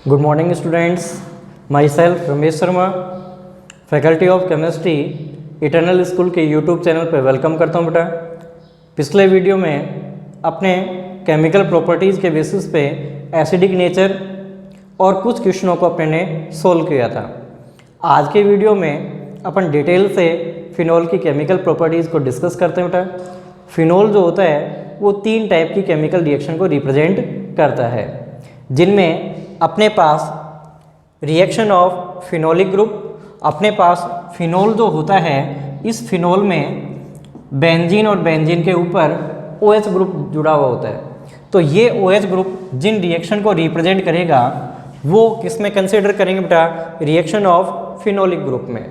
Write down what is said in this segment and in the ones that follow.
Good morning students, my self Ramesh Sharma, faculty of chemistry, eternal school के YouTube channel पर welcome करता हूँ बेटा। पिछले वीडियो में अपने केमिकल प्रॉपर्टीज़ के बेसिस पे एसिडिक नेचर और कुछ क्वेश्चनों को अपने ने सोल्व किया था। आज के वीडियो में अपन डिटेल से फिनॉल की केमिकल प्रॉपर्टीज़ को डिस्कस करते हैं बेटा। फिनॉल जो होता है वो 3 टाइप की केमिकल रिएक्शन को रिप्रेजेंट करता है, जिनमें अपने पास रिएक्शन ऑफ फिनोलिक ग्रुप, अपने पास फिनोल जो होता है इस फिनोल में बेंजीन और बेंजीन के ऊपर OH ग्रुप जुड़ा हुआ होता है। तो ये OH ग्रुप जिन रिएक्शन को रिप्रेजेंट करेगा वो किस में कंसिडर करेंगे बेटा? रिएक्शन ऑफ फिनोलिक ग्रुप में।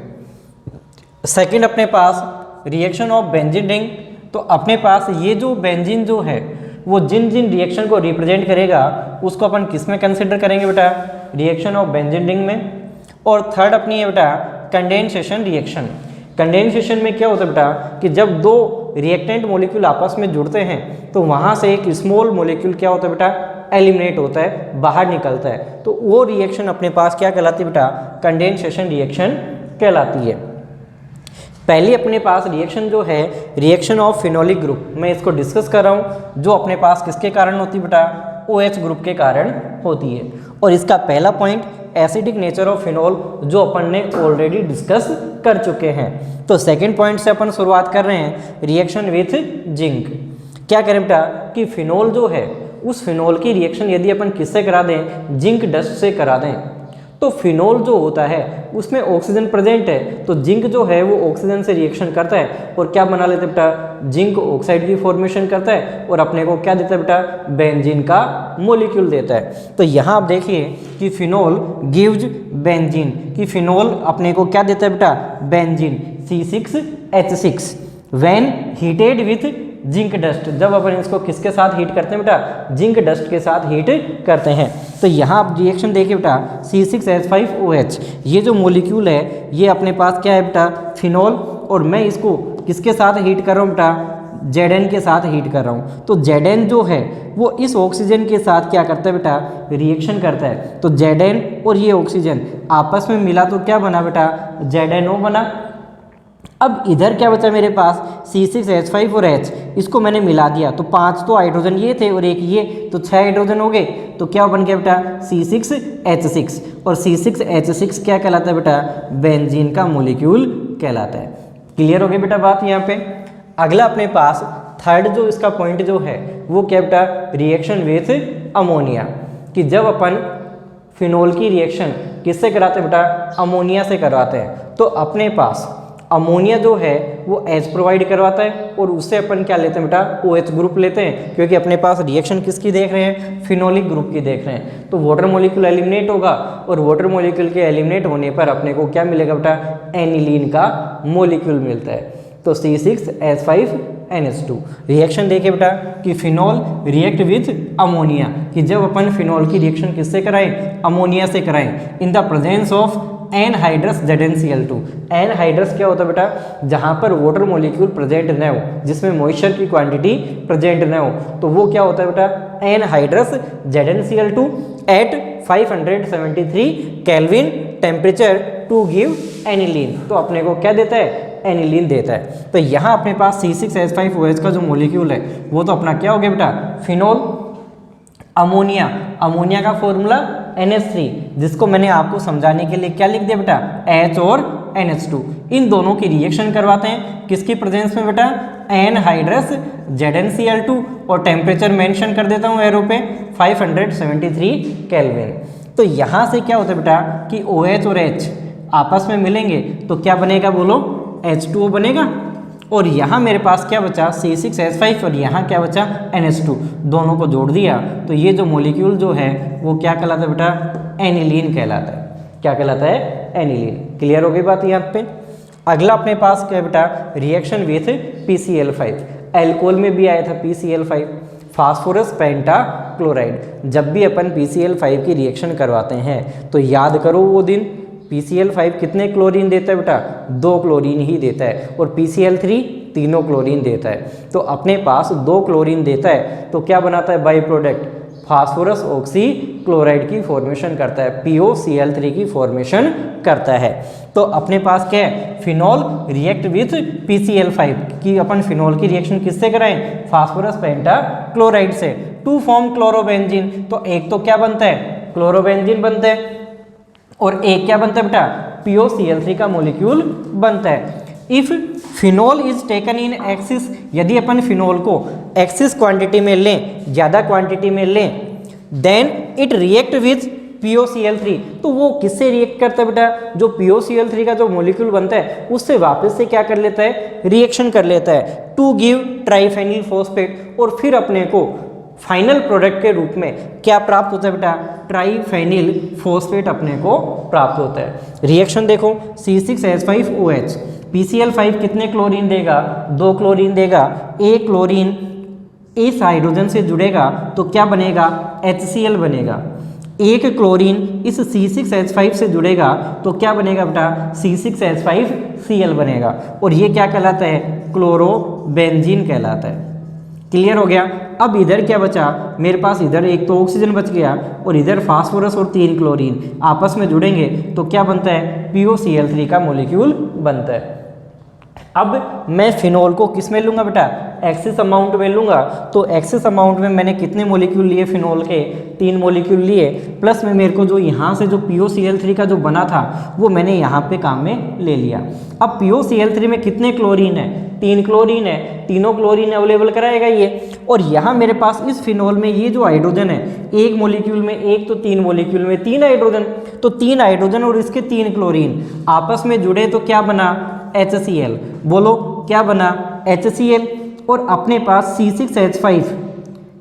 सेकंड अपने पास रिएक्शन ऑफ बेंजीन रिंग, तो अपने पास ये जो बेंजीन जो है वो जिन जिन रिएक्शन को रिप्रेजेंट करेगा उसको अपन किस में कंसिडर करेंगे बेटा? रिएक्शन ऑफ बेंजीन रिंग में। और थर्ड अपनी है बेटा कंडेंसेशन रिएक्शन। कंडेंसेशन में क्या होता है बेटा कि जब 2 रिएक्टेंट मॉलिक्यूल आपस में जुड़ते हैं तो वहाँ से एक स्मॉल मॉलिक्यूल क्या होता है बेटा? एलिमिनेट होता है, बाहर निकलता है। तो वो रिएक्शन अपने पास क्या कहलाती है बेटा? कंडेंसेशन रिएक्शन कहलाती है। पहली अपने पास रिएक्शन जो है रिएक्शन ऑफ फिनोलिक ग्रुप, मैं इसको डिस्कस कर रहा हूँ, जो अपने पास किसके कारण होती है बेटा? OH ग्रुप के कारण होती है। और इसका पहला point acidic nature of phenol, जो अपन ने ऑलरेडी डिस्कस कर चुके हैं। तो सेकंड पॉइंट से अपन शुरुआत कर रहे हैं, रिएक्शन विथ जिंक। क्या करें बेटा कि फिनोल जो है उस फिनोल की रिएक्शन यदि अपन किससे करा दें? जिंक डस्ट से करा दें, तो फिनोल जो होता है उसमें ऑक्सीजन प्रेजेंट है, तो जिंक जो है वो ऑक्सीजन से रिएक्शन करता है और क्या बना लेते बेटा? जिंक ऑक्साइड की फॉर्मेशन करता है और अपने को क्या देता है बेटा? बेंजीन का मॉलिक्यूल देता है। तो यहाँ आप देखिए कि फिनोल गिव्स बेंजीन, कि फिनोल अपने को क्या देता है बेटा? Benzene C6H6 when heated with zinc dust. जब अपन इसको किसके साथ हीट करते हैं बेटा? जिंक डस्ट के साथ हीट करते हैं। तो यहाँ आप रिएक्शन देखिए बेटा, C6H5OH ये जो मॉलिक्यूल है ये अपने पास क्या है बेटा? फिनोल। और मैं इसको किसके साथ हीट कर रहा हूँ बेटा? Zn के साथ हीट कर रहा हूँ। तो Zn जो है वो इस ऑक्सीजन के साथ क्या करता है बेटा? रिएक्शन करता है। तो Zn और ये ऑक्सीजन आपस में मिला तो क्या बना बेटा? ZnO बना। अब इधर क्या बचा मेरे पास? C6H5 और H, इसको मैंने मिला दिया तो 5 तो हाइड्रोजन ये थे और एक ये, तो 6 हाइड्रोजन हो गए। तो क्या बन गया बेटा? C6H6। और C6H6 क्या कहलाता है बेटा? बेंजीन का मॉलिक्यूल कहलाता है। क्लियर हो गई बेटा बात यहाँ पे। अगला अपने पास थर्ड जो इसका पॉइंट जो है वो क्या बेटा? रिएक्शन विथ अमोनिया, कि जब अपन फिनोल की रिएक्शन किससे कराते हैं बेटा? अमोनिया से करवाते हैं। तो अपने पास अमोनिया जो है वो H प्रोवाइड करवाता है और उससे अपन क्या लेते हैं बेटा? OH ग्रुप लेते हैं, क्योंकि अपने पास रिएक्शन किसकी देख रहे हैं? फिनोलिक ग्रुप की देख रहे हैं। तो वाटर मॉलिक्यूल एलिमिनेट होगा और वाटर मॉलिक्यूल के एलिमिनेट होने पर अपने को क्या मिलेगा बेटा? एनिलीन का मॉलिक्यूल मिलता है। तो C6H5NH2। रिएक्शन देखिए बेटा कि फिनोल रिएक्ट विथ अमोनिया, कि जब अपन फिनोल की रिएक्शन किससे कराएं? अमोनिया से कराएं in the presence of anhydrous ZnCl2। Anhydrous क्या होता है बेटा? जहाँ पर वाटर मॉलिक्यूल प्रेजेंट न हो, जिसमें मॉइस्चर की क्वांटिटी प्रेजेंट न हो, तो वो क्या होता है बेटा? Anhydrous ZnCl2 at 573 kelvin temperature to give aniline. तो अपने को क्या देता है? एनिलीन देता है। तो यहाँ अपने पास C6H5OH का जो मॉलिक्यूल है वो तो अपना क्या हो गया बेटा? फिनोल। अमोनिया, अमोनिया का फॉर्मूला NH3, जिसको मैंने आपको समझाने के लिए क्या लिख दिया बेटा? H और NH2। इन दोनों की रिएक्शन करवाते हैं किसकी प्रेजेंस में बेटा? एनहाइड्रस ZnCl2 और टेम्परेचर मेंशन कर देता हूँ एरो पे 573 केल्विन। तो यहाँ से क्या होता है बेटा कि OH और H आपस में मिलेंगे तो क्या बनेगा बोलो? H2O बनेगा। और यहाँ मेरे पास क्या बचा? C6H5 और यहाँ क्या बचा? NH2। दोनों को जोड़ दिया तो ये जो मॉलिक्यूल जो है वो क्या कहलाता है बेटा? एनिलीन कहलाता है। क्या कहलाता है? एनिलीन। क्लियर हो गई बात यहाँ पे। अगला अपने पास क्या है बेटा? Reaction with PCl5। एल्कोहल में भी आया था PCl5, फास्फोरस पेंटा क्लोराइड। जब भी अपन PCl5 की रिएक्शन करवाते हैं तो याद करो वो दिन PCl5 कितने क्लोरीन देता है बेटा? 2 क्लोरीन ही देता है। और PCl3 तीनों क्लोरीन देता है। तो अपने पास 2 क्लोरीन देता है तो क्या बनाता है by product? Phosphorus oxy chloride की फॉर्मेशन करता है, POCl3 की फॉर्मेशन करता है। तो अपने पास क्या है, फिनॉल रिएक्ट विथ PCl5 की अपन फिनॉल की रिएक्शन किससे कराएं, फास्फोरस पेंटा क्लोराइड से, टू फॉर्म क्लोरोबेंजीन। तो एक तो क्या बनता है, क्लोरोबेंजीन बनता है, और एक क्या बनता है बेटा, POCl3 का मॉलिक्यूल बनता है। If phenol is taken in axis, यदि अपन फिनॉल को एक्सिस क्वांटिटी में लें, ज़्यादा क्वांटिटी में लें, then it react with POCl3, तो वो किससे रिएक्ट करता है बेटा, जो POCl3 का जो मॉलिक्यूल बनता है उससे वापस से क्या कर लेता है, रिएक्शन कर लेता है, टू गिव ट्राइफेनिल फॉस्फेट, और फिर अपने को फाइनल प्रोडक्ट के रूप में क्या प्राप्त होता है बेटा, ट्राइफेनिल फॉस्फेट अपने को प्राप्त होता है। रिएक्शन देखो, C6H5OH, PCl5 कितने क्लोरीन देगा, 2 क्लोरीन देगा, एक क्लोरीन इस हाइड्रोजन से जुड़ेगा तो क्या बनेगा, HCl बनेगा, एक क्लोरीन इस C6H5 से जुड़ेगा तो क्या बनेगा बेटा, C6H5Cl बनेगा, और ये क्या कहलाता है, क्लोरोबेंजीन कहलाता है। क्लियर हो गया। अब इधर क्या बचा, मेरे पास इधर एक तो ऑक्सीजन बच गया और इधर फास्फोरस और 3 क्लोरीन आपस में जुड़ेंगे तो क्या बनता है, POCl3 का मॉलिक्यूल बनता है। अब मैं फिनॉल को किस में लूँगा बेटा, एक्सिस अमाउंट में लूँगा, तो एक्सिस अमाउंट में मैंने कितने मॉलिक्यूल लिए फिनॉल के, 3 मॉलिक्यूल लिए, प्लस में मेरे को जो यहाँ से जो POCl3 का जो बना था वो मैंने यहाँ पे काम में ले लिया। अब POCl3 में कितने क्लोरीन है, 3 क्लोरीन है, तीनों क्लोरीन अवेलेबल कराएगा ये, और यहाँ मेरे पास इस फिनॉल में ये जो हाइड्रोजन है, एक मॉलिक्यूल में एक, तो 3 मॉलिक्यूल में 3 हाइड्रोजन, तो 3 हाइड्रोजन और इसके 3 क्लोरीन आपस में जुड़े तो क्या बना, HCl। बोलो क्या बना, HCl। और अपने पास C6H5,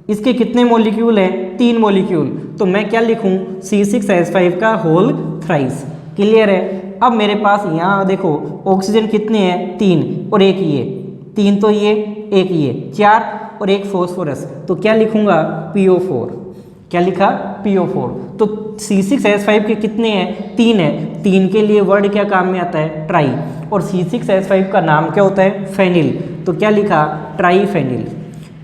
इसके कितने मॉलिक्यूल हैं, 3 मॉलिक्यूल, तो मैं क्या लिखूं, C6H5 का होल थ्राइस। क्लियर है। अब मेरे पास यहाँ देखो ऑक्सीजन कितने हैं, 3, और एक ये, 3 तो ये, एक ये, 4, और एक फॉस्फोरस, तो क्या लिखूंगा, PO4। क्या लिखा, PO4। तो C6H5 के कितने हैं, 3 है, 3 के लिए वर्ड क्या काम में आता है, ट्राई, और C6H5 का नाम क्या होता है, फेनिल, तो क्या लिखा, ट्राईफेनिल।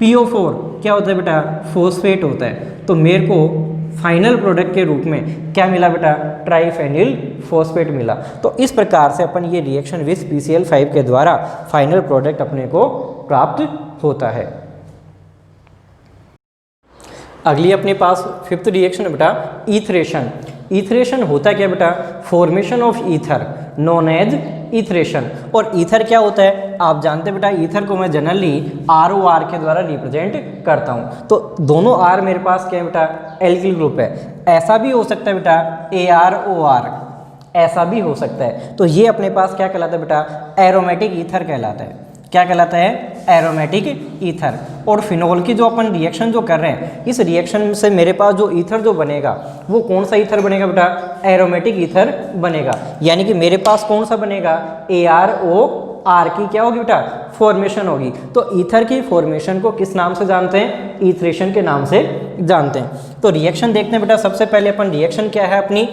PO4 क्या होता है बेटा, फॉस्फेट होता है। तो मेरे को फाइनल प्रोडक्ट के रूप में क्या मिला बेटा, ट्राईफेनिल फॉस्फेट मिला। तो इस प्रकार से अपन ये रिएक्शन विथ PCl5 के द्वारा फाइनल प्रोडक्ट अपने को प्राप्त होता है। अगली अपने पास 5th रिएक्शन है बेटा, ईथरेशन। ईथरेशन होता क्या बेटा, formation of ether known as etheration. और ईथर क्या होता है, आप जानते बेटा, ईथर को मैं जनरली ROR के द्वारा रिप्रेजेंट करता हूँ। तो दोनों R मेरे पास क्या है बेटा, एल्किल ग्रुप है। ऐसा भी हो सकता है बेटा AROR, ऐसा भी हो सकता है। तो ये अपने पास क्या कहलाता है बेटा, एरोमेटिक ईथर कहलाता है। क्या कहलाता है, एरोमेटिक ईथर। और फिनॉल की जो अपन रिएक्शन जो कर रहे हैं, इस रिएक्शन से मेरे पास जो ईथर जो बनेगा वो कौन सा ईथर बनेगा बेटा, एरोमेटिक ईथर बनेगा। यानी कि मेरे पास कौन सा बनेगा, AROR की क्या होगी बेटा, फॉर्मेशन होगी। तो ईथर की फॉर्मेशन को किस नाम से जानते हैं, ईथरेशन के नाम से जानते हैं। तो रिएक्शन देखते हैं बेटा। सबसे पहले अपन रिएक्शन क्या है अपनी,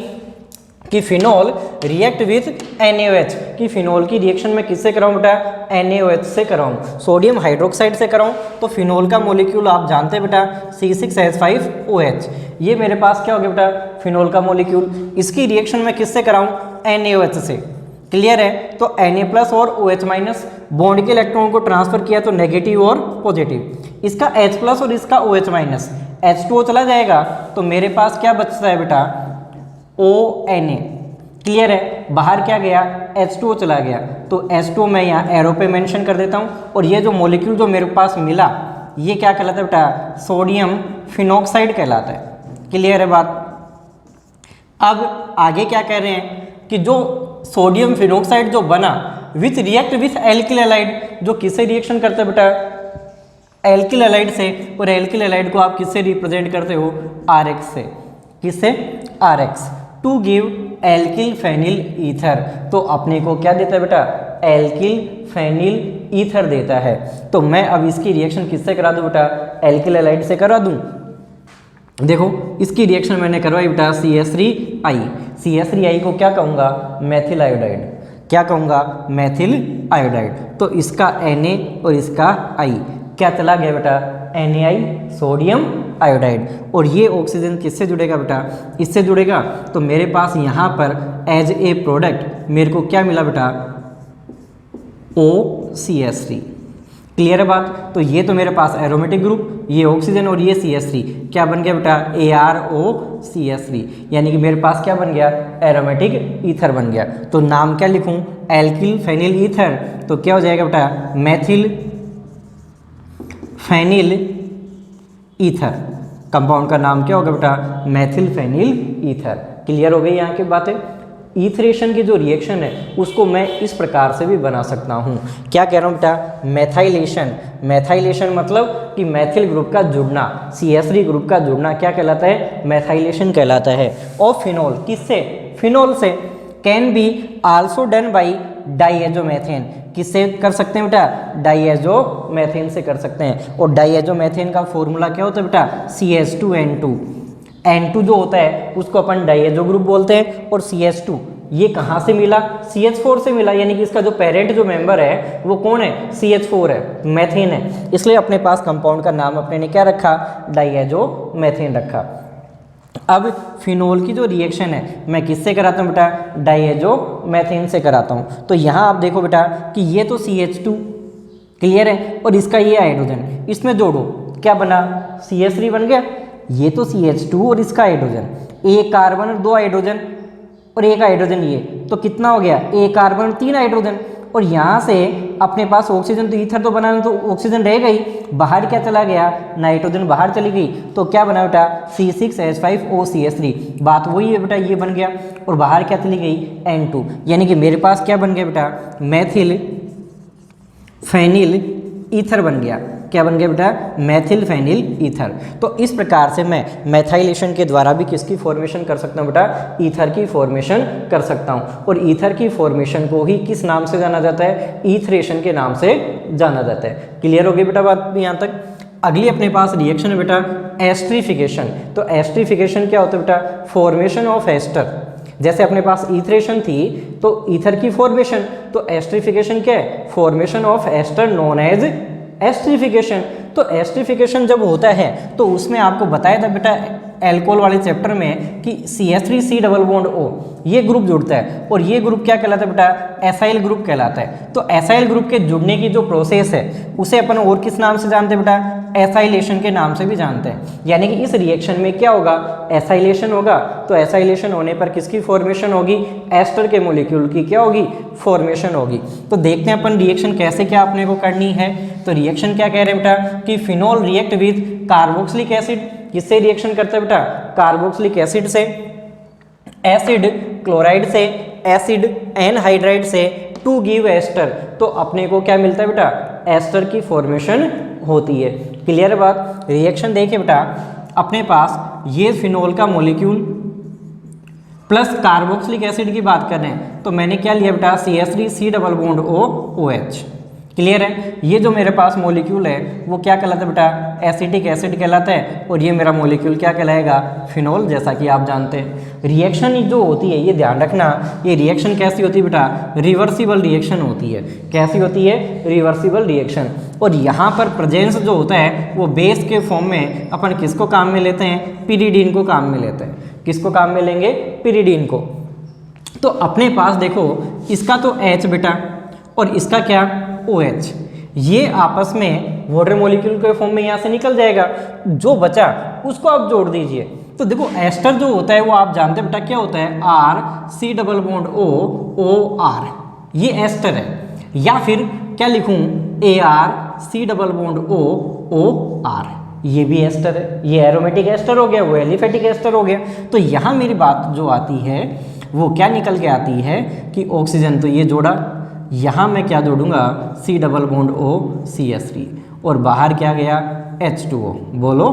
कि फिनॉल रिएक्ट विथ NaOH, कि फिनॉल की रिएक्शन में किससे कराऊं बेटा, NaOH से कराऊं, सोडियम हाइड्रोक्साइड से कराऊं। तो फिनॉल का मॉलिक्यूल आप जानते हैं बेटा, C6H5OH। ये मेरे पास क्या हो गया बेटा, फिनॉल का मॉलिक्यूल। इसकी रिएक्शन में किससे कराऊं, NaOH से। क्लियर है। तो Na+ और OH- बॉन्ड के इलेक्ट्रॉन को ट्रांसफर किया तो नेगेटिव और पॉजिटिव। इसका H+ और इसका OH-, H2O चला जाएगा तो मेरे पास क्या बचता है बेटा, ONA। क्लियर है। बाहर क्या गया, H2O चला गया। तो H2O मैं यहाँ एरो पे मेंशन कर देता हूँ। और ये जो मॉलिक्यूल जो मेरे पास मिला ये क्या कहलाता है बेटा, सोडियम फिनॉक्साइड कहलाता है। क्लियर है बात। अब आगे क्या कह रहे हैं कि जो सोडियम फिनॉक्साइड जो बना with react with alkyl halide, जो किससे रिएक्शन करता है बेटा, एल्किल हैलाइड से। और एल्किल हैलाइड को आप किससे रिप्रेजेंट करते हो, RX से। किससे, RX, to give alkyl phenyl ether. तो अपने को क्या देता है बेटा, एल्किल फेनिल ईथर देता है। तो मैं अब इसकी रिएक्शन किससे करा दूं बेटा, एल्किल हैलाइड से करा दूं। देखो इसकी रिएक्शन मैंने करवाई बेटा CH3I। CH3I को क्या कहूँगा, मेथिल आयोडाइड। क्या कहूँगा, मेथिल आयोडाइड। तो इसका Na और इसका I क्या चला गया बेटा, NaI सोडियम आयोडाइड। और ये ऑक्सीजन किससे जुड़ेगा बेटा, इससे जुड़ेगा। तो मेरे पास यहाँ पर एज ए प्रोडक्ट मेरे को क्या मिला बेटा, OCH3। क्लियर है बात। तो ये तो मेरे पास एरोमेटिक ग्रुप, ये ऑक्सीजन और ये CH3 क्या बन गया बेटा, AROCH3, यानी कि मेरे पास क्या बन गया, एरोमेटिक ईथर बन गया। तो नाम क्या लिखूं, एल्किल फेनिल ईथर। तो क्या हो जाएगा बेटा, मेथिल फेनिल ईथर। कंपाउंड का नाम क्या होगा बेटा, मेथिल फेनिल ईथर। क्लियर हो गई यहाँ की बातें। ईथरेशन की जो रिएक्शन है उसको मैं इस प्रकार से भी बना सकता हूँ। क्या कह रहा हूँ बेटा, मैथाइलेशन। मैथाइलेशन मतलब कि मैथिल ग्रुप का जुड़ना, CH3 ग्रुप का जुड़ना क्या कहलाता है, मैथाइलेशन कहलाता है। और फिनोल, किससे, फिनोल से। Can be also done by diazomethane. किससे कर सकते हैं बेटा, डाइएजोमेथेन से कर सकते हैं। और डाइएजोमेथेन का फॉर्मूला क्या होता है बेटा, CH2N2। N2 जो होता है उसको अपन डाइएजो ग्रुप बोलते हैं। और CH2 ये कहाँ से मिला, CH4 से मिला, यानी कि इसका जो पेरेंट जो मेंबर है वो कौन है, CH4 है, मेथेन है। इसलिए अपने पास कंपाउंड का नाम अपने ने क्या रखा, डाइएजोमेथेन रखा। अब फिनोल की जो रिएक्शन है मैं किससे कराता हूँ बेटा, डाइएजोमेथेन से कराता हूँ। तो यहाँ आप देखो बेटा कि ये तो CH2 क्लियर है, और इसका ये हाइड्रोजन इसमें जोड़ो, क्या बना, CH3 बन गया। ये तो CH2 और इसका हाइड्रोजन, एक कार्बन और 2 हाइड्रोजन और एक हाइड्रोजन, ये तो कितना हो गया, एक कार्बन और 3 हाइड्रोजन। और यहाँ से अपने पास ऑक्सीजन, तो ईथर तो बनाना, तो ऑक्सीजन रह गई, बाहर क्या चला गया, नाइट्रोजन बाहर चली गई। तो क्या बना बेटा, C6H5OCH3। बात वही है बेटा, ये बन गया। और बाहर क्या चली गई, N2, यानी कि मेरे पास क्या बन गया बेटा, मैथिल फेनिल ईथर बन गया। क्या बन गया बेटा, मैथिल फेनिल ईथर। तो इस प्रकार से मैं मैथाइलेशन के द्वारा भी किसकी फॉर्मेशन कर सकता हूँ बेटा, ईथर की फॉर्मेशन कर सकता हूँ। और ईथर की फॉर्मेशन को ही किस नाम से जाना जाता है, ईथरेशन के नाम से जाना जाता है। क्लियर हो गई बेटा बात यहाँ तक। अगली अपने पास रिएक्शन है बेटा एस्ट्रीफिकेशन। तो एस्ट्रीफिकेशन क्या होता है बेटा, फॉर्मेशन ऑफ एस्टर। जैसे अपने पास ईथरेशन थी तो ईथर की फॉर्मेशन, तो एस्ट्रीफिकेशन क्या है, formation of ester known as esterification. तो एस्ट्रीफिकेशन जब होता है तो उसमें आपको बताया था बेटा एल्कोहल वाले चैप्टर में कि CH3C डबल बॉन्ड O ये ग्रुप जुड़ता है, और ये ग्रुप क्या कहलाता है बेटा, एसाइल ग्रुप कहलाता है। तो एसाइल ग्रुप के जुड़ने की जो प्रोसेस है उसे अपन और किस नाम से जानते हैं बेटा, एसाइलेशन के नाम से भी जानते हैं। यानी कि इस रिएक्शन में क्या होगा, एसाइलेशन होगा। तो एसाइलेशन होने पर किसकी फॉर्मेशन होगी, एस्टर के मॉलिक्यूल की क्या होगी, फॉर्मेशन होगी। तो देखते हैं अपन रिएक्शन कैसे क्या अपने को करनी है। तो रिएक्शन क्या कह रहे हैं बेटा कि phenol react with carboxylic acid. किससे रिएक्शन करता है बेटा, कार्बोक्सिलिक एसिड से, एसिड क्लोराइड से, एसिड एनहाइड्राइड से, टू गिव एस्टर। तो अपने को क्या मिलता है बेटा, एस्टर की फॉर्मेशन होती है। क्लियर है बात। रिएक्शन देखिए बेटा, अपने पास ये फिनोल का मॉलिक्यूल प्लस कार्बोक्सिलिक एसिड की बात कर रहे हैं, तो मैंने क्या लिया बेटा, CH3C double bond OH। Clear है। ये जो मेरे पास मॉलिक्यूल है वो क्या कहलाता है बेटा, एसिटिक एसिड कहलाता है। और ये मेरा मॉलिक्यूल क्या कहलाएगा, फिनोल, जैसा कि आप जानते हैं। रिएक्शन जो होती है, ये ध्यान रखना, ये रिएक्शन कैसी होती है बेटा, रिवर्सिबल रिएक्शन होती है। कैसी होती है, रिवर्सिबल रिएक्शन। और यहाँ पर प्रेजेंस जो होता है वो बेस के फॉर्म में अपन किसको काम में लेते हैं, पिरिडीन को काम में लेते हैं। किसको काम में लेंगे, पिरिडीन को। तो अपने पास देखो, इसका तो H बेटा और इसका क्या, OH, ये आपस में वाटर मॉलिक्यूल के फॉर्म में यहाँ से निकल जाएगा। जो बचा उसको आप जोड़ दीजिए। तो देखो एस्टर जो होता है वो आप जानते हैं बेटा क्या होता है, RC डबल बॉन्ड OR, ये एस्टर है। या फिर क्या लिखूं, ARC डबल बॉन्ड OR, ये भी एस्टर है। ये एरोमेटिक एस्टर हो गया, वो एलिफेटिक एस्टर हो गया। तो यहाँ मेरी बात जो आती है वो क्या निकल के आती है कि ऑक्सीजन तो ये जोड़ा, यहाँ मैं क्या जोड़ूंगा, C डबल बॉन्ड OCH3, और बाहर क्या गया, H2O। बोलो,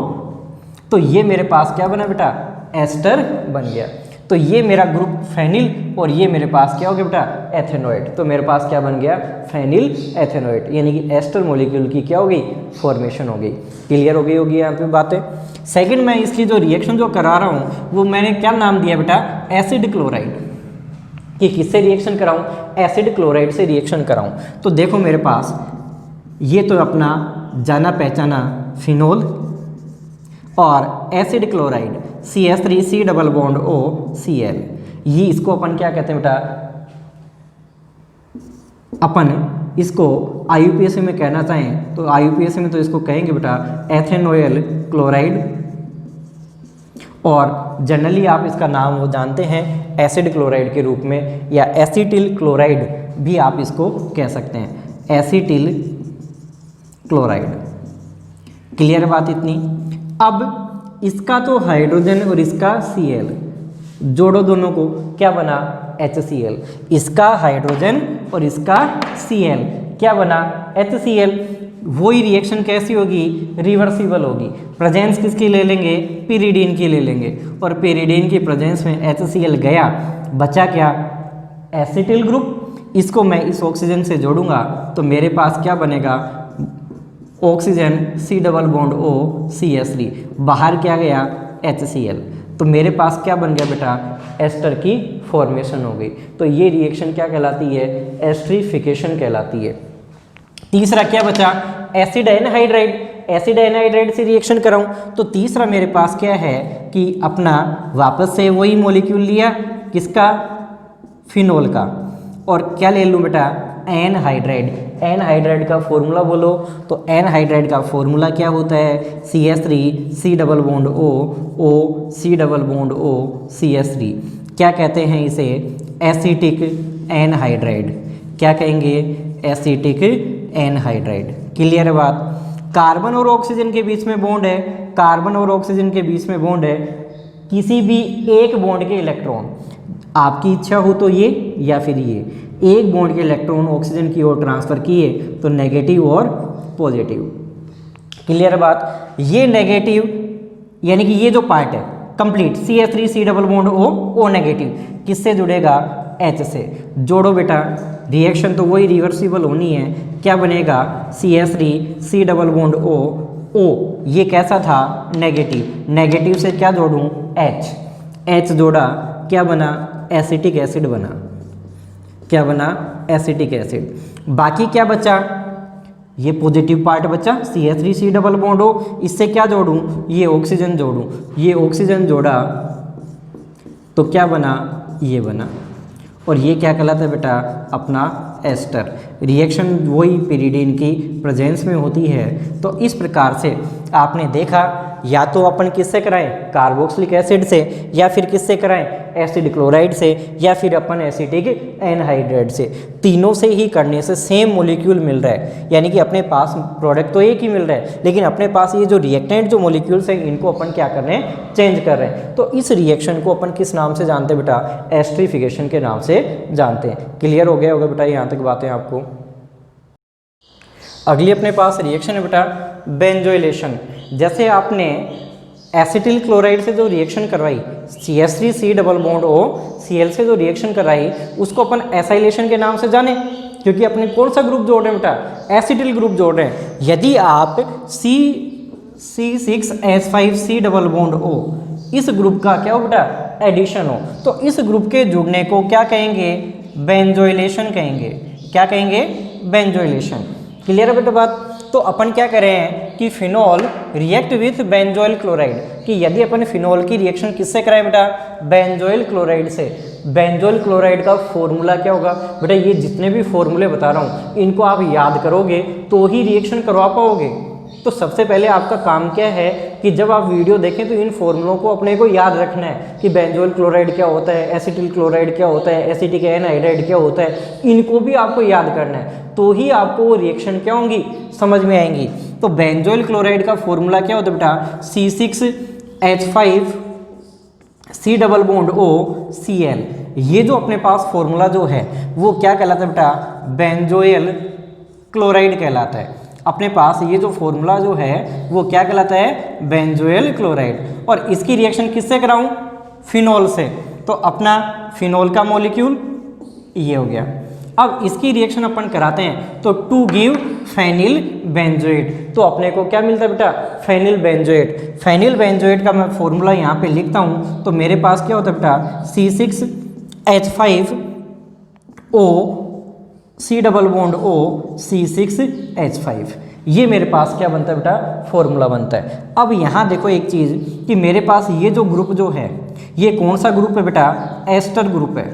तो ये मेरे पास क्या बना बेटा, एस्टर बन गया। तो ये मेरा ग्रुप फेनिल, और ये मेरे पास क्या हो गया बेटा, एथेनोएट। तो मेरे पास क्या बन गया, फेनिल एथेनोएट, यानी कि एस्टर मॉलिक्यूल की क्या हो गई, फॉर्मेशन हो गई। क्लियर हो गई होगी यहाँ पे बातें। सेकंड, मैं इसकी जो रिएक्शन जो करा रहा हूँ वो मैंने क्या नाम दिया बेटा, एसिड क्लोराइड। कि किससे रिएक्शन कराऊं, एसिड क्लोराइड से रिएक्शन कराऊं। तो देखो मेरे पास ये तो अपना जाना पहचाना फिनोल, और acid chloride CH3C double bond O Cl। ये इसको अपन क्या कहते हैं बेटा, अपन इसको IUPAC में कहना चाहें तो IUPAC में तो इसको कहेंगे बेटा एथेनॉल क्लोराइड, और जनरली आप इसका नाम वो जानते हैं एसिड क्लोराइड के रूप में, या एसिटिल क्लोराइड भी आप इसको कह सकते हैं, एसिटिल क्लोराइड। क्लियर बात इतनी। अब इसका तो हाइड्रोजन और इसका Cl जोड़ो दोनों को, क्या बना HCl। इसका हाइड्रोजन और इसका Cl क्या बना HCl। वही रिएक्शन कैसी होगी, रिवर्सिबल होगी। प्रेजेंस किसकी ले लेंगे, पिरिडीन की ले लेंगे, और पिरिडीन की प्रेजेंस में HCl गया, बचा क्या एसिटिल ग्रुप। इसको मैं इस ऑक्सीजन से जोड़ूंगा तो मेरे पास क्या बनेगा, oxygen C double bond O CH3, बाहर क्या गया HCl, तो मेरे पास क्या बन गया बेटा, एस्टर की फॉर्मेशन हो गई। तो ये रिएक्शन क्या कहलाती है, एस्टरिफिकेशन कहलाती है। तीसरा क्या बचा, एसिड एनहाइड्राइड। एसिड एनहाइड्राइड से रिएक्शन कराऊं तो तीसरा मेरे पास क्या है कि अपना वापस से वही मॉलिक्यूल लिया, किसका, फिनोल का, और क्या ले लूँ बेटा, एनहाइड्राइड। एनहाइड्राइड का फॉर्मूला बोलो, तो एनहाइड्राइड का फॉर्मूला क्या होता है, CH3C double bond O C double bond O CH3। क्या कहते हैं इसे, एसिटिक एनहाइड्राइड। क्या कहेंगे, एसिटिक एनहाइड्राइड। क्लियर है बात। कार्बन और ऑक्सीजन के बीच में बॉन्ड है, कार्बन और ऑक्सीजन के बीच में बॉन्ड है, किसी भी एक बॉन्ड के इलेक्ट्रॉन, आपकी इच्छा हो तो ये या फिर ये, एक बॉन्ड के इलेक्ट्रॉन ऑक्सीजन की ओर ट्रांसफर किए तो नेगेटिव और पॉजिटिव। क्लियर बात। ये नेगेटिव यानी कि ये जो पार्ट है complete CH3C double bond O negative, किससे जुड़ेगा, H से। जोड़ो बेटा, रिएक्शन तो वही रिवर्सिबल होनी है। क्या बनेगा, CH3C डबल बॉन्ड O ये कैसा था, नेगेटिव। नेगेटिव से क्या जोड़ूं, H जोड़ा, क्या बना, एसिटिक एसिड बना। क्या बना, एसिटिक एसिड। बाकी क्या बचा, ये पॉजिटिव पार्ट बचा CH3C डबल बॉन्ड O, इससे क्या जोड़ूं, ये ऑक्सीजन जोड़ूं। ये ऑक्सीजन जोड़ा तो क्या बना, ये बना, और ये क्या कहलाता है बेटा, अपना एस्टर। रिएक्शन वही पिरिडीन की प्रेजेंस में होती है। तो इस प्रकार से आपने देखा, या तो अपन किससे कराएं, कार्बोक्सिलिक एसिड से, या फिर किससे कराएं, एसिड क्लोराइड से, या फिर अपन एसिटिक एनहाइड्राइड से। तीनों से ही करने से सेम मॉलिक्यूल मिल रहा है, यानी कि अपने पास प्रोडक्ट तो एक ही मिल रहा है, लेकिन अपने पास ये जो रिएक्टेंट जो मॉलिक्यूल्स हैं इनको अपन क्या कर रहे हैं, चेंज कर रहे हैं। तो इस रिएक्शन को अपन किस नाम से जानते हैं बेटा, एस्टरिफिकेशन के नाम से जानते हैं। क्लियर हो गया होगा बेटा यहाँ तक बातें आपको। अगली अपने पास रिएक्शन है बेटा बेंजोइलेशन। जैसे आपने एसिटिल क्लोराइड से जो रिएक्शन करवाई, CH3C double bond O Cl से जो रिएक्शन कराई, उसको अपन एसाइलेशन के नाम से जाने, क्योंकि अपने कौन सा ग्रुप जोड़ रहे हैं बेटा, एसिटिल ग्रुप जोड़ रहे हैं। यदि आप C6H5C डबल बॉन्ड O इस ग्रुप का क्या हो बेटा, एडिशन हो, तो इस ग्रुप के जुड़ने को क्या कहेंगे, बेंजोइलेशन कहेंगे। क्या कहेंगे, बेंजोइलेशन। क्लियर है बेटा बात। तो अपन क्या कर रहे हैं कि phenol react with benzoyl chloride, कि यदि अपन फिनॉल की रिएक्शन किससे कराएं बेटा, बेंजोइल क्लोराइड से। बेंजोइल क्लोराइड का फॉर्मूला क्या होगा बेटा, ये जितने भी फॉर्मूले बता रहा हूँ इनको आप याद करोगे तो ही रिएक्शन करवा पाओगे। तो सबसे पहले आपका काम क्या है कि जब आप वीडियो देखें तो इन फॉर्मूलों को अपने को याद रखना है कि बेंजोइल क्लोराइड क्या होता है, एसिटिल क्लोराइड क्या होता है, एसिटिक एनहाइड्राइड क्या होता है, इनको भी आपको याद करना है, तो ही आपको वो रिएक्शन क्या होंगी, समझ में आएंगी। तो बेंजोइल क्लोराइड का फॉर्मूला क्या होता है बेटा, C6H5C double bond O Cl। ये जो अपने पास फॉर्मूला जो है वो क्या कहलाता है बेटा, बेंजोइल क्लोराइड कहलाता है। अपने पास ये जो फॉर्मूला जो है वो क्या कहलाता है, बेंजोइल क्लोराइड। और इसकी रिएक्शन किससे कराऊं, फिनॉल से, तो अपना फिनॉल का मॉलिक्यूल ये हो गया। अब इसकी रिएक्शन अपन कराते हैं तो टू गिव फेनिल बेंजोएट, तो अपने को क्या मिलता है बेटा, फेनिल बेंजोएट। फेनिल बेंजोएट का मैं फॉर्मूला यहाँ पे लिखता हूँ, तो मेरे पास क्या होता है बेटा, C6H5O C double bond O C6H5। ये मेरे पास क्या बनता है बेटा, फॉर्मूला बनता है। अब यहाँ देखो एक चीज़ कि मेरे पास ये जो ग्रुप जो है ये कौन सा ग्रुप है बेटा, एस्टर ग्रुप है।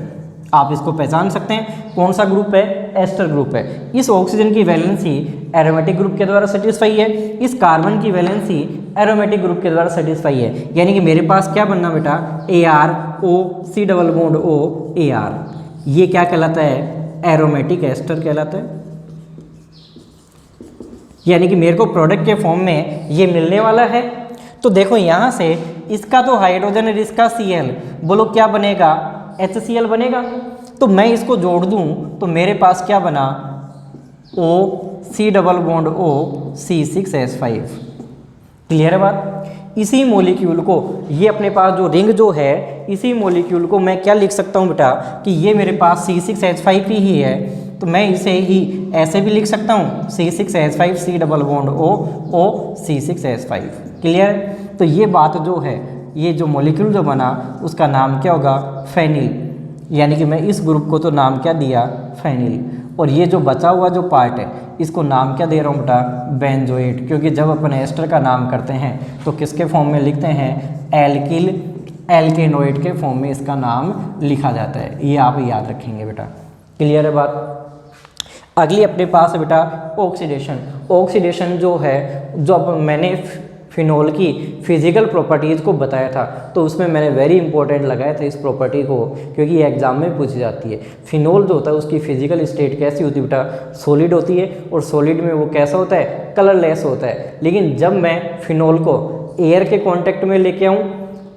आप इसको पहचान सकते हैं कौन सा ग्रुप है, एस्टर ग्रुप है। इस ऑक्सीजन की वैलेंसी एरोमेटिक ग्रुप के द्वारा सेटिस्फाई है, इस कार्बन की वैलेंसी एरोमेटिक ग्रुप के द्वारा सेटिस्फाई है। यानी कि मेरे पास क्या बनना बेटा, ArO C double bond O Ar, ये क्या कहलाता है, एरोमेटिक एस्टर कहलाता है। यानी कि मेरे को प्रोडक्ट के फॉर्म में ये मिलने वाला है। तो देखो यहाँ से इसका तो हाइड्रोजन और इसका Cl, बोलो क्या बनेगा, HCl बनेगा। तो मैं इसको जोड़ दूं तो मेरे पास क्या बना, O C double bond O C6H5। Clear है बात। इसी मॉलिक्यूल को, ये अपने पास जो रिंग जो है, इसी मॉलिक्यूल को मैं क्या लिख सकता हूँ बेटा कि ये मेरे पास C6H5 ही है। तो मैं इसे ही ऐसे भी लिख सकता हूँ C6H5 C double bond O C6H5। Clear. तो ये बात जो है, ये जो मॉलिक्यूल जो बना उसका नाम क्या होगा, फेनिल। यानी कि मैं इस ग्रुप को तो नाम क्या दिया, फेनिल। और ये जो बचा हुआ जो पार्ट है इसको नाम क्या दे रहा हूँ बेटा, बेंजोएट। क्योंकि जब अपन एस्टर का नाम करते हैं तो किसके फॉर्म में लिखते हैं, एल्किल एल्केनोइड के फॉर्म में इसका नाम लिखा जाता है। ये आप याद रखेंगे बेटा। क्लियर है बात। अगली अपने पास है बेटा ऑक्सीडेशन। ऑक्सीडेशन जो है, जो अब मैंने फिनोल की फिजिकल प्रॉपर्टीज़ को बताया था तो उसमें मैंने वेरी इंपॉर्टेंट लगाया था इस प्रॉपर्टी को, क्योंकि ये एग्जाम में पूछी जाती है। फिनोल जो होता है उसकी फिजिकल स्टेट कैसी होती है बेटा, सॉलिड होती है। और सॉलिड में वो कैसा होता है, कलरलेस होता है। लेकिन जब मैं फिनोल को एयर के कॉन्टेक्ट में लेके आऊँ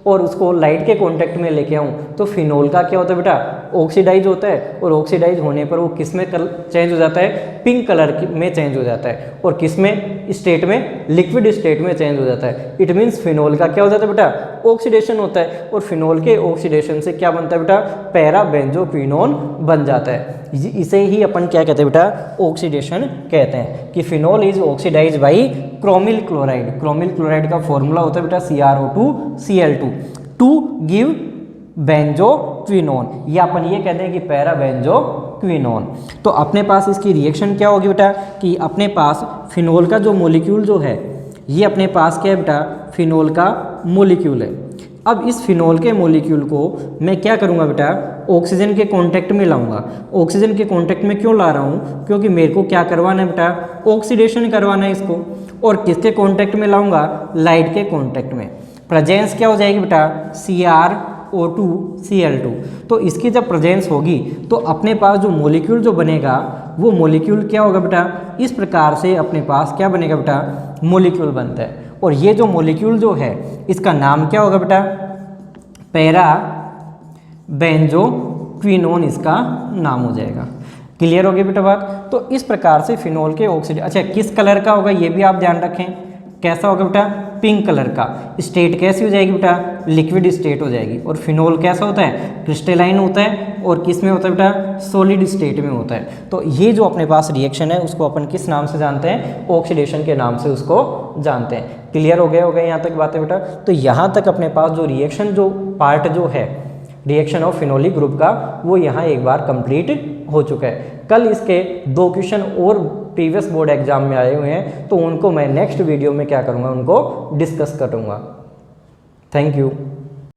और उसको लाइट के कॉन्टेक्ट में लेके आऊँ तो फिनोल का क्या होता है बेटा, ऑक्सीडाइज होता है। और ऑक्सीडाइज होने पर वो किस में चेंज हो जाता है, पिंक कलर में चेंज हो जाता है। और किस में स्टेट में, लिक्विड स्टेट में चेंज हो जाता है। इट मीन्स फिनोल का क्या हो जाता है बेटा, ऑक्सीडेशन होता है। और फिनोल के ऑक्सीडेशन से क्या बनता है बेटा, पैरा बेंजोक्विनोन बन जाता है। इसे ही अपन क्या कहते हैं बेटा, ऑक्सीडेशन कहते हैं। कि phenol is oxidise by chromyl chloride. Chromyl chloride का फॉर्मूला होता है बेटा CrO2Cl2 टू गिव बेंजोक्विनोन, या अपन ये कहते हैं कि पैरा बेंजोक्विनोन। तो अपने पास इसकी रिएक्शन क्या होगी बेटा कि अपने पास फिनोल का जो मॉलिक्यूल जो है, ये अपने पास क्या है बेटा, फिनोल का मॉलिक्यूल है। अब इस फिनोल के मॉलिक्यूल को मैं क्या करूँगा बेटा, ऑक्सीजन के कांटेक्ट में लाऊंगा। ऑक्सीजन के कांटेक्ट में क्यों ला रहा हूँ, क्योंकि मेरे को क्या करवाना है बेटा, ऑक्सीडेशन करवाना है इसको। और किसके कांटेक्ट में लाऊंगा, लाइट के कांटेक्ट में। प्रेजेंस क्या हो जाएगी बेटा, CrO2Cl2। तो इसकी जब प्रेजेंस होगी तो अपने पास जो मॉलिक्यूल जो बनेगा वो मॉलिक्यूल क्या होगा बेटा, इस प्रकार से अपने पास क्या बनेगा बेटा, मॉलिक्यूल बनता है। और ये जो मॉलिक्यूल जो है इसका नाम क्या होगा बेटा, पैरा बेंजोक्विनोन इसका नाम हो जाएगा। क्लियर हो गया बेटा बात। तो इस प्रकार से फिनोल के ऑक्सीडेशन, अच्छा किस कलर का होगा ये भी आप ध्यान रखें, कैसा होगा बेटा, पिंक कलर का। स्टेट कैसी हो जाएगी बेटा, लिक्विड स्टेट हो जाएगी। और फिनोल कैसा होता है, क्रिस्टलाइन होता है। और किस में होता है बेटा, सॉलिड स्टेट में होता है। तो ये जो अपने पास रिएक्शन है उसको अपन किस नाम से जानते हैं, ऑक्सीडेशन के नाम से उसको जानते हैं। क्लियर हो गया यहाँ तक बातें बेटा। तो यहाँ तक अपने पास जो रिएक्शन जो पार्ट जो है रिएक्शन ऑफ फिनोलिक ग्रुप का, वो यहाँ एक बार कंप्लीट हो चुका है। कल इसके 2 क्वेश्चन और प्रीवियस बोर्ड एग्जाम में आए हुए हैं, तो उनको मैं नेक्स्ट वीडियो में क्या करूँगा, उनको डिस्कस करूँगा। Thank you.